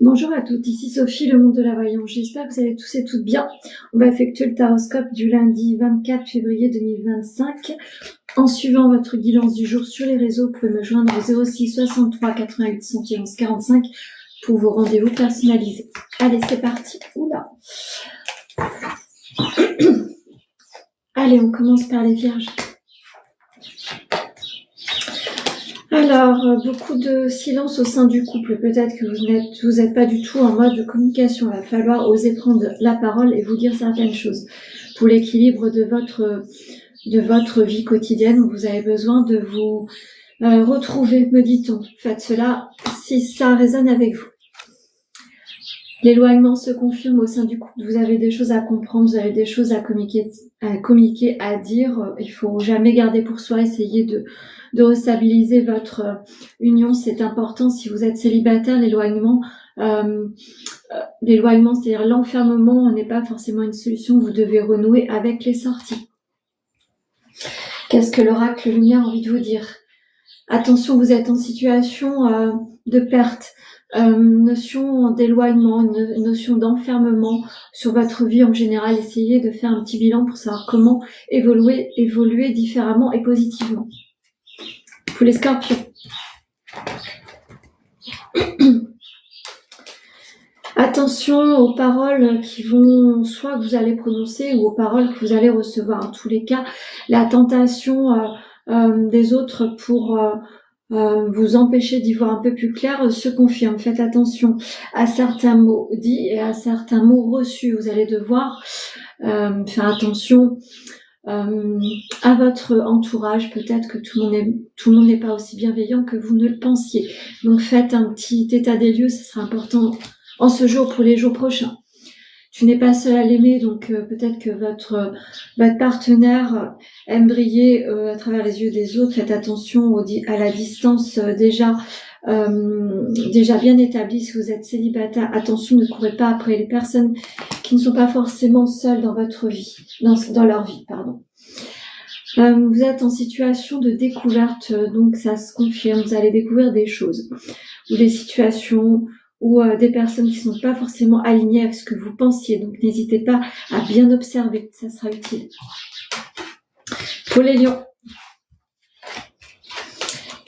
Bonjour à toutes, ici Sophie, le monde de la voyance. J'espère que vous allez tous et toutes bien. On va effectuer le taroscope du lundi 24 février 2025. En suivant votre guidance du jour sur les réseaux, vous pouvez me joindre au 06 63 88 111 45 pour vos rendez-vous personnalisés. Allez, c'est parti. Oula. Allez, on commence par les vierges. Alors, beaucoup de silence au sein du couple. Peut-être que vous n'êtes pas du tout en mode de communication. Il va falloir oser prendre la parole et vous dire certaines choses. Pour l'équilibre de votre vie quotidienne, vous avez besoin de vous retrouver, me dit-on. Faites cela si ça résonne avec vous. L'éloignement se confirme au sein du couple. Vous avez des choses à comprendre, vous avez des choses à communiquer, à dire. Il faut jamais garder pour soi, essayer de restabiliser votre union, c'est important. Si vous êtes célibataire, l'éloignement, c'est-à-dire l'enfermement, n'est pas forcément une solution. Vous devez renouer avec les sorties. Qu'est-ce que l'oracle lumière a envie de vous dire? Attention, vous êtes en situation de perte, notion d'éloignement, notion d'enfermement sur votre vie en général. Essayez de faire un petit bilan pour savoir comment évoluer différemment et positivement. Pour les scorpions. Attention aux paroles qui vont, soit que vous allez prononcer ou aux paroles que vous allez recevoir. En tous les cas, la tentation des autres pour vous empêcher d'y voir un peu plus clair se confirme. Faites attention à certains mots dits et à certains mots reçus. Vous allez devoir faire attention à votre entourage. Peut-être que tout le monde n'est pas aussi bienveillant que vous ne le pensiez. Donc faites un petit état des lieux, ce sera important en ce jour pour les jours prochains. Tu n'es pas seul à l'aimer, donc peut-être que votre partenaire aime briller à travers les yeux des autres. Faites attention à la distance déjà bien établie. Si vous êtes célibataire, attention, ne courez pas après les personnes qui ne sont pas forcément seules dans votre vie, dans leur vie, pardon. Vous êtes en situation de découverte, donc ça se confirme. Vous allez découvrir des choses ou des situations ou des personnes qui ne sont pas forcément alignées avec ce que vous pensiez. Donc, n'hésitez pas à bien observer, ça sera utile. Pour les lions,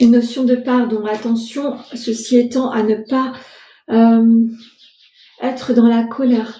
une notion de pardon. Attention, ceci étant, à ne pas être dans la colère,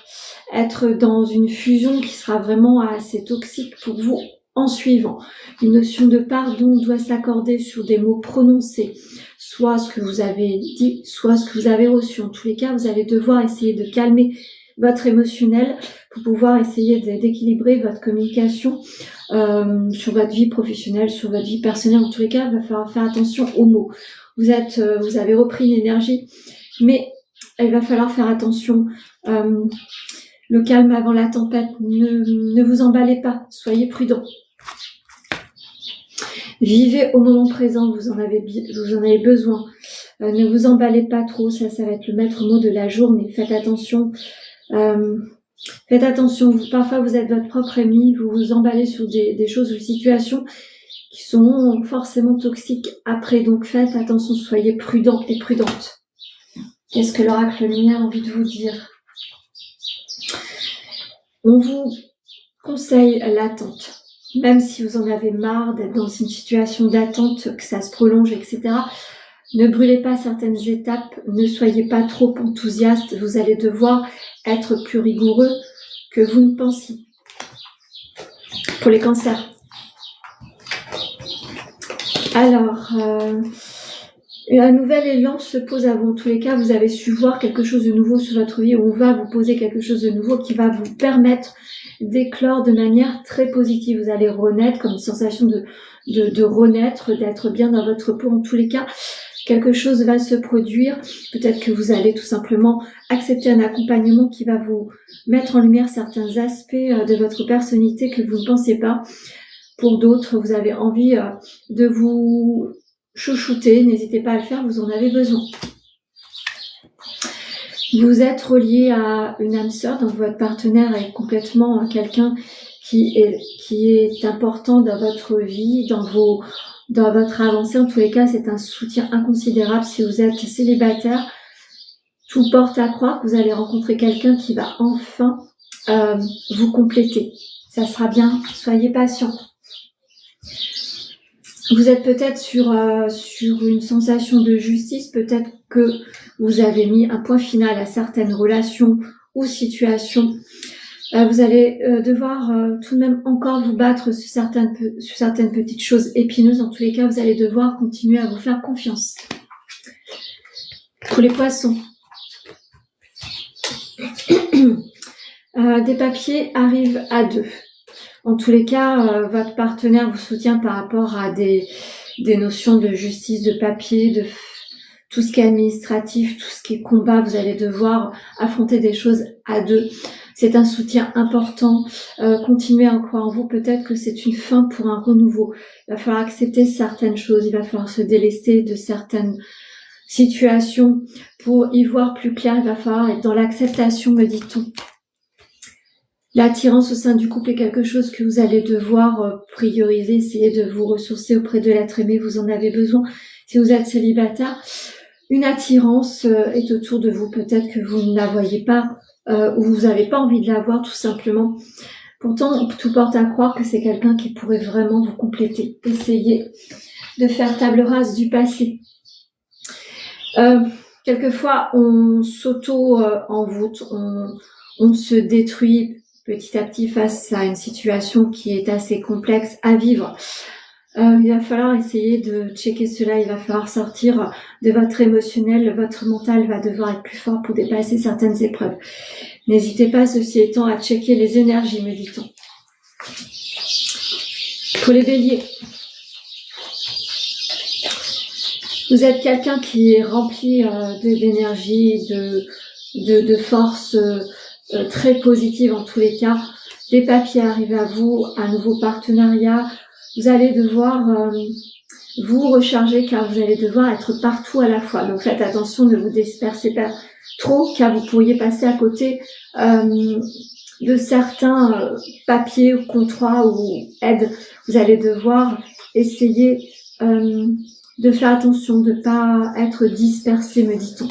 être dans une fusion qui sera vraiment assez toxique pour vous en suivant. Une notion de pardon doit s'accorder sur des mots prononcés, soit ce que vous avez dit, soit ce que vous avez reçu. En tous les cas, vous allez devoir essayer de calmer votre émotionnel pour pouvoir essayer d'équilibrer votre communication sur votre vie professionnelle, sur votre vie personnelle. En tous les cas, il va falloir faire attention aux mots. Vous avez repris une énergie, mais il va falloir faire attention. Le calme avant la tempête, ne vous emballez pas, soyez prudents. Vivez au moment présent, vous en avez besoin. Ne vous emballez pas trop, ça va être le maître mot de la journée. Faites attention. Parfois vous êtes votre propre ennemi, vous vous emballez sur des choses ou des situations qui sont forcément toxiques après. Donc faites attention, soyez prudents et prudentes. Qu'est-ce que l'oracle lumière a envie de vous dire? On vous conseille l'attente. Même si vous en avez marre d'être dans une situation d'attente, que ça se prolonge, etc., ne brûlez pas certaines étapes, ne soyez pas trop enthousiaste, vous allez devoir être plus rigoureux que vous ne pensiez. Pour les cancers. Alors, un nouvel élan se pose à vous. En tous les cas, vous avez su voir quelque chose de nouveau sur votre vie. On va vous poser quelque chose de nouveau qui va vous permettre d'éclore de manière très positive. Vous allez renaître, comme une sensation de renaître, d'être bien dans votre peau. En tous les cas, quelque chose va se produire. Peut-être que vous allez tout simplement accepter un accompagnement qui va vous mettre en lumière certains aspects de votre personnalité que vous ne pensez pas. Pour d'autres, vous avez envie de vous chouchouter. N'hésitez pas à le faire, vous en avez besoin. Vous êtes relié à une âme sœur, donc votre partenaire est complètement quelqu'un qui est important dans votre vie, dans votre avancée. En tous les cas, c'est un soutien inconsidérable. Si vous êtes célibataire, Tout porte à croire que vous allez rencontrer quelqu'un qui va enfin vous compléter. Ça sera bien, soyez patient. Vous êtes peut-être sur une sensation de justice, peut-être que vous avez mis un point final à certaines relations ou situations. Vous allez devoir tout de même encore vous battre sur certaines petites choses épineuses. En tous les cas, vous allez devoir continuer à vous faire confiance. Pour les poissons. Des papiers arrivent à 2. En tous les cas, votre partenaire vous soutient par rapport à des notions de justice, de papier, de tout ce qui est administratif, tout ce qui est combat. Vous allez devoir affronter des choses à 2. C'est un soutien important. Continuez à croire en vous. Peut-être que c'est une fin pour un renouveau. Il va falloir accepter certaines choses. Il va falloir se délester de certaines situations pour y voir plus clair. Il va falloir être dans l'acceptation, me dit-on. L'attirance au sein du couple est quelque chose que vous allez devoir prioriser, essayer de vous ressourcer auprès de l'être aimé, vous en avez besoin. Si vous êtes célibataire, une attirance est autour de vous, peut-être que vous ne la voyez pas ou vous n'avez pas envie de la voir tout simplement. Pourtant, tout porte à croire que c'est quelqu'un qui pourrait vraiment vous compléter. Essayez de faire table rase du passé. Quelquefois, on s'auto-envoûte, on se détruit petit à petit face à une situation qui est assez complexe à vivre. Il va falloir essayer de checker cela, il va falloir sortir de votre émotionnel, votre mental va devoir être plus fort pour dépasser certaines épreuves. N'hésitez pas, ceci étant, à checker les énergies, me dit-on. Pour les béliers, vous êtes quelqu'un qui est rempli d'énergie, de force, très positive en tous les cas. Des papiers arrivent à vous, un nouveau partenariat. Vous allez devoir vous recharger car vous allez devoir être partout à la fois. Donc faites attention, ne vous dispersez pas trop car vous pourriez passer à côté de certains papiers ou contrats ou aides. Vous allez devoir essayer de faire attention, de ne pas être dispersé, me dit-on.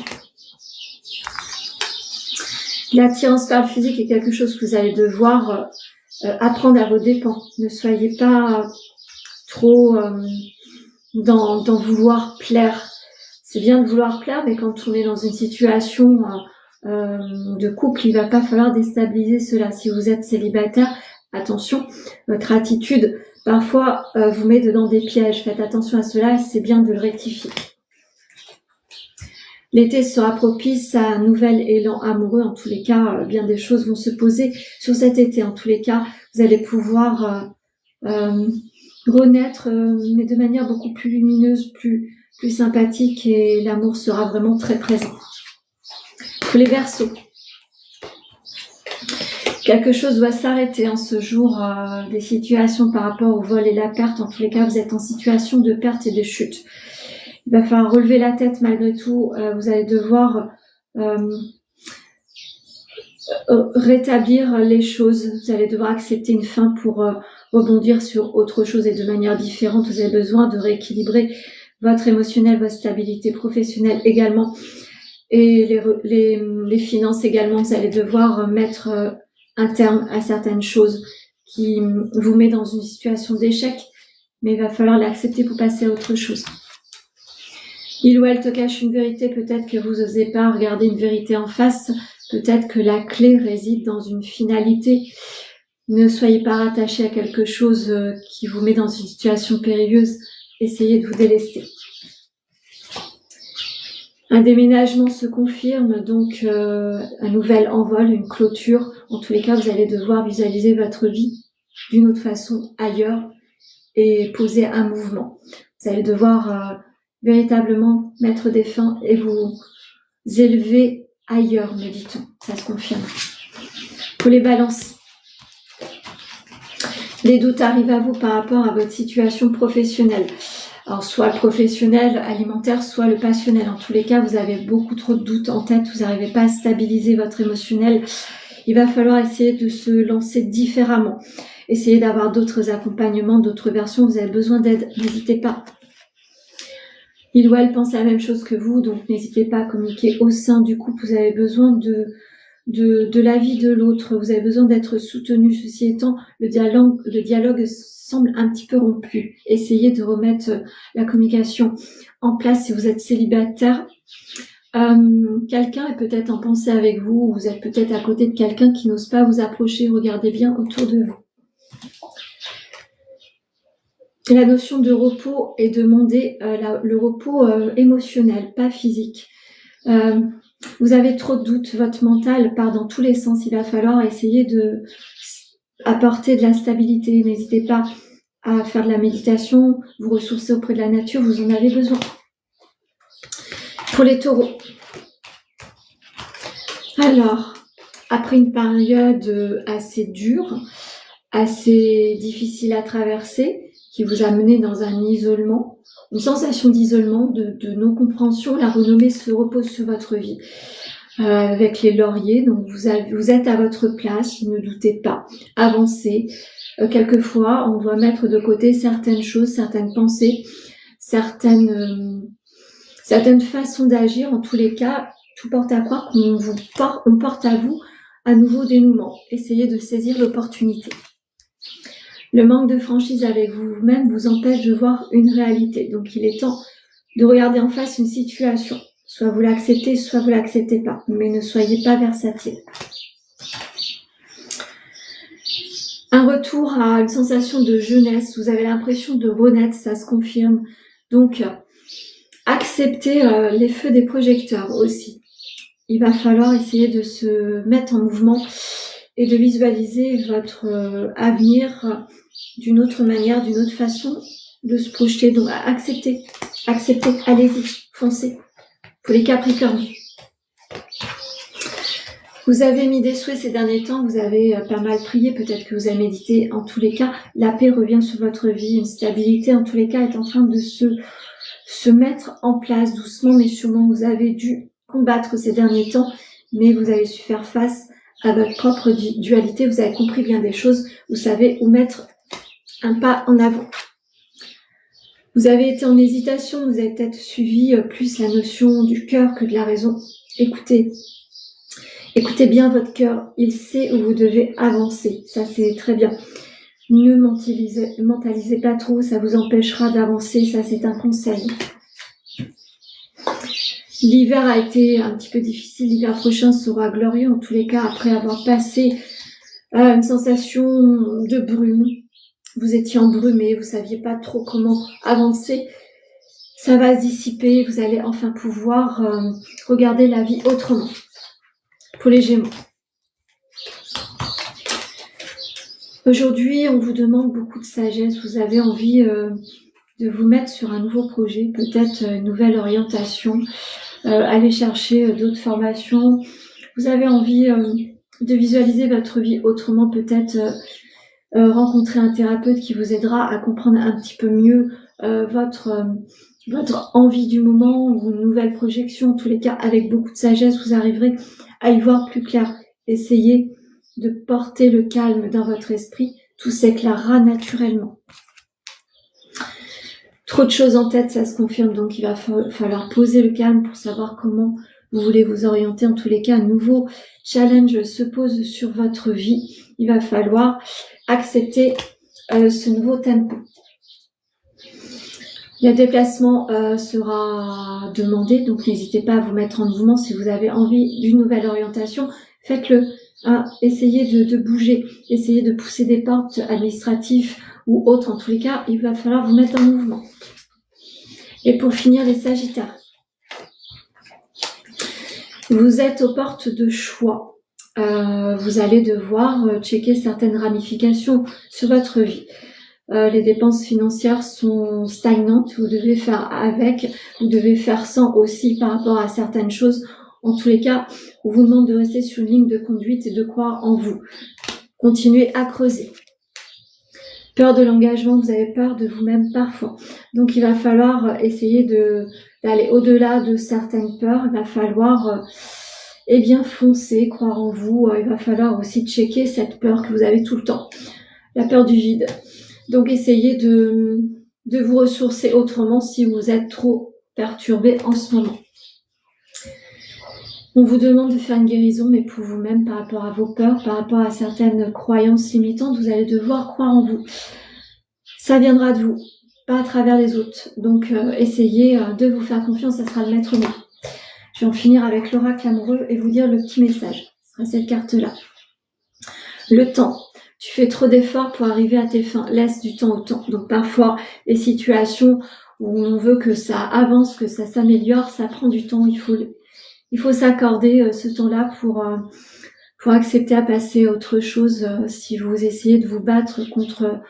L'attirance par le physique est quelque chose que vous allez devoir apprendre à vos dépens. Ne soyez pas trop dans vouloir plaire. C'est bien de vouloir plaire, mais quand on est dans une situation de couple, il va pas falloir déstabiliser cela. Si vous êtes célibataire, attention, votre attitude parfois vous met dans des pièges. Faites attention à cela, c'est bien de le rectifier. L'été sera propice à un nouvel élan amoureux. En tous les cas, bien des choses vont se poser sur cet été. En tous les cas, vous allez pouvoir renaître, mais de manière beaucoup plus lumineuse, plus sympathique, et l'amour sera vraiment très présent. Pour les Verseaux, quelque chose doit s'arrêter en ce jour, des situations par rapport au vol et la perte. En tous les cas, vous êtes en situation de perte et de chute. Il va falloir relever la tête malgré tout. Vous allez devoir rétablir les choses. Vous allez devoir accepter une fin pour rebondir sur autre chose et de manière différente. Vous avez besoin de rééquilibrer votre émotionnel, votre stabilité professionnelle également. Et les finances également. Vous allez devoir mettre un terme à certaines choses qui vous met dans une situation d'échec. Mais il va falloir l'accepter pour passer à autre chose. Il ou elle te cache une vérité, peut-être que vous n'osez pas regarder une vérité en face, peut-être que la clé réside dans une finalité. Ne soyez pas rattaché à quelque chose qui vous met dans une situation périlleuse, essayez de vous délester. Un déménagement se confirme, donc un nouvel envol, une clôture. En tous les cas, vous allez devoir visualiser votre vie d'une autre façon ailleurs et poser un mouvement. Vous allez devoir véritablement mettre des fins et vous élever ailleurs, me dit-on. Ça se confirme. Pour les balances, les doutes arrivent à vous par rapport à votre situation professionnelle. Alors, soit le professionnel, alimentaire, soit le passionnel. En tous les cas, vous avez beaucoup trop de doutes en tête, vous n'arrivez pas à stabiliser votre émotionnel. Il va falloir essayer de se lancer différemment. Essayez d'avoir d'autres accompagnements, d'autres versions. Vous avez besoin d'aide, n'hésitez pas. Il ou elle pense la même chose que vous, donc n'hésitez pas à communiquer au sein du couple. Vous avez besoin de l'avis de l'autre, vous avez besoin d'être soutenu. Ceci étant, le dialogue semble un petit peu rompu. Essayez de remettre la communication en place si vous êtes célibataire. Quelqu'un est peut-être en pensée avec vous, ou vous êtes peut-être à côté de quelqu'un qui n'ose pas vous approcher. Regardez bien autour de vous. La notion de repos est demandée, le repos émotionnel, pas physique. Vous avez trop de doutes, votre mental part dans tous les sens. Il va falloir essayer de apporter de la stabilité. N'hésitez pas à faire de la méditation, vous ressourcer auprès de la nature, vous en avez besoin. Pour les taureaux. Alors, après une période assez dure, assez difficile à traverser, qui vous a mené dans un isolement, une sensation d'isolement, de non-compréhension, la renommée se repose sur votre vie. Avec les lauriers, donc vous êtes à votre place, ne doutez pas, avancez. Quelquefois, on doit mettre de côté certaines choses, certaines pensées, certaines façons d'agir. En tous les cas, tout porte à croire qu'on porte à vous un nouveau dénouement. Essayez de saisir l'opportunité. Le manque de franchise avec vous-même vous empêche de voir une réalité. Donc, il est temps de regarder en face une situation. Soit vous l'acceptez, soit vous l'acceptez pas. Mais ne soyez pas versatile. Un retour à une sensation de jeunesse. Vous avez l'impression de renaître, ça se confirme. Donc, acceptez les feux des projecteurs aussi. Il va falloir essayer de se mettre en mouvement et de visualiser votre avenir d'une autre manière, d'une autre façon de se projeter. Donc, acceptez, allez-y, foncez. Pour les Capricornes. Vous avez mis des souhaits ces derniers temps, vous avez pas mal prié, peut-être que vous avez médité. En tous les cas, la paix revient sur votre vie, une stabilité en tous les cas est en train de se mettre en place doucement, mais sûrement. Vous avez dû combattre ces derniers temps, mais vous avez su faire face à votre propre dualité. Vous avez compris bien des choses, vous savez où mettre un pas en avant. Vous avez été en hésitation, vous avez peut-être suivi plus la notion du cœur que de la raison. Écoutez bien votre cœur, il sait où vous devez avancer, ça c'est très bien. Ne mentalisez pas trop, ça vous empêchera d'avancer, ça c'est un conseil. L'hiver a été un petit peu difficile, l'hiver prochain sera glorieux, en tous les cas après avoir passé une sensation de brume. Vous étiez embrumé, vous saviez pas trop comment avancer. Ça va se dissiper, vous allez enfin pouvoir regarder la vie autrement. Pour les Gémeaux. Aujourd'hui, on vous demande beaucoup de sagesse. Vous avez envie de vous mettre sur un nouveau projet, peut-être une nouvelle orientation, aller chercher d'autres formations. Vous avez envie de visualiser votre vie autrement, peut-être rencontrer un thérapeute qui vous aidera à comprendre un petit peu mieux votre envie du moment ou une nouvelle projection. En tous les cas, avec beaucoup de sagesse, vous arriverez à y voir plus clair. Essayez de porter le calme dans votre esprit, tout s'éclairera naturellement. Trop de choses en tête, ça se confirme, donc il va falloir poser le calme pour savoir comment vous voulez vous orienter. En tous les cas, un nouveau challenge se pose sur votre vie. Il va falloir accepter ce nouveau tempo. Le déplacement sera demandé, donc n'hésitez pas à vous mettre en mouvement si vous avez envie d'une nouvelle orientation. Faites-le. Essayez de bouger, essayez de pousser des portes administratives ou autres. En tous les cas, il va falloir vous mettre en mouvement. Et pour finir, les Sagittaires. Vous êtes aux portes de choix. Vous allez devoir checker certaines ramifications sur votre vie. Les dépenses financières sont stagnantes, vous devez faire avec, vous devez faire sans aussi par rapport à certaines choses. En tous les cas, on vous demande de rester sur une ligne de conduite et de croire en vous. Continuez à creuser. Peur de l'engagement, vous avez peur de vous-même parfois. Donc il va falloir essayer d'aller au-delà de certaines peurs. Il va falloir foncer, croire en vous. Il va falloir aussi checker cette peur que vous avez tout le temps. La peur du vide. Donc essayez de vous ressourcer autrement si vous êtes trop perturbé en ce moment. On vous demande de faire une guérison, mais pour vous-même, par rapport à vos peurs, par rapport à certaines croyances limitantes, vous allez devoir croire en vous. Ça viendra de vous, pas à travers les autres. Donc, essayez de vous faire confiance, ça sera le maître mot. Je vais en finir avec l'oracle amoureux et vous dire le petit message. Ce sera cette carte-là. Le temps. Tu fais trop d'efforts pour arriver à tes fins. Laisse du temps au temps. Donc, parfois, les situations où on veut que ça avance, que ça s'améliore, ça prend du temps. Il faut s'accorder ce temps-là pour accepter à passer à autre chose. Si vous essayez de vous battre contre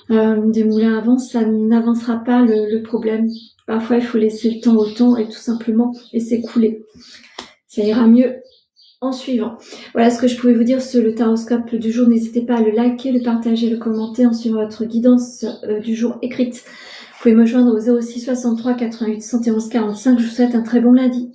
des moulins à vent, ça n'avancera pas le problème. Parfois, il faut laisser le temps au temps et tout simplement laisser couler. Ça ira mieux en suivant. Voilà ce que je pouvais vous dire sur le taroscope du jour. N'hésitez pas à le liker, le partager, le commenter en suivant votre guidance du jour écrite. Vous pouvez me joindre au 06 63 88 71 45. Je vous souhaite un très bon lundi.